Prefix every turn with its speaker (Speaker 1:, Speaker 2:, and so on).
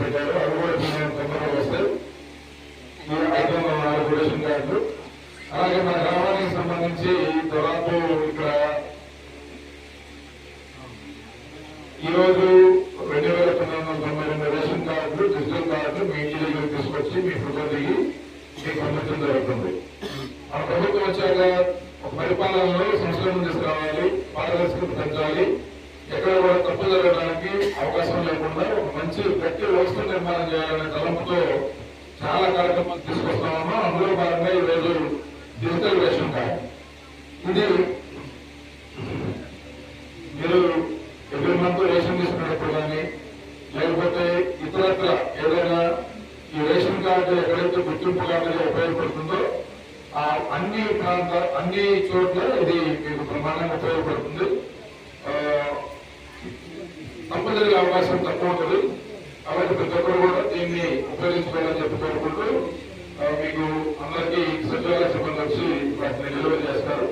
Speaker 1: పెట్టారు. అవి కూడా తొందరగా వస్తాయి. ఈ 504 రేషన్ కార్డులు. అలాగే మన గ్రామానికి సంబంధించి దాదాపు ఇక్కడ ఈరోజు 2992 రేషన్ కార్డులు, డిజిటల్ కార్డులు మీ ఇంటి దగ్గర తీసుకొచ్చి మీ ఫోటో దిగి మీకు పంపించడం జరుగుతుంది. మన ప్రభుత్వం వచ్చాక పరిపాలనలో సంస్కరణ తీసుకురావాలి, పారదర్శకత పెంచాలి, ఎక్కడ కూడా తప్పు జరగడానికి అవకాశం లేకుండా ఒక మంచి గట్టి వ్యవస్థ నిర్మాణం చేయాలనే తలంపుతో చాలా కార్యక్రమాలు తీసుకొస్తామో అందులో భాగంగా ఈరోజు డిజిటల్ రేషన్ కార్డు. ఇది మీరు ఎవ్రీ మంత్ రేషన్ తీసుకునేటప్పుడు కానీ లేకపోతే ఇతరత్ర ఏదైనా ఈ రేషన్ కార్డు ఎక్కడైతే గుర్తింపు కార్డుగా ఉపయోగపడుతుందో అన్ని చోట్ల ఇది మీకు ప్రమాణంగా ఉపయోగపడుతుంది. తప్పు జరిగే అవకాశం తక్కువ ఉంటుంది. కాబట్టి ప్రతి ఒక్కరు కూడా దీన్ని ఉపయోగించుకోవాలని చెప్పి కోరుకుంటూ మీకు అందరికీ సచివాలయ సిబ్బంది వచ్చి వాటిని డెలివరీ చేస్తారు.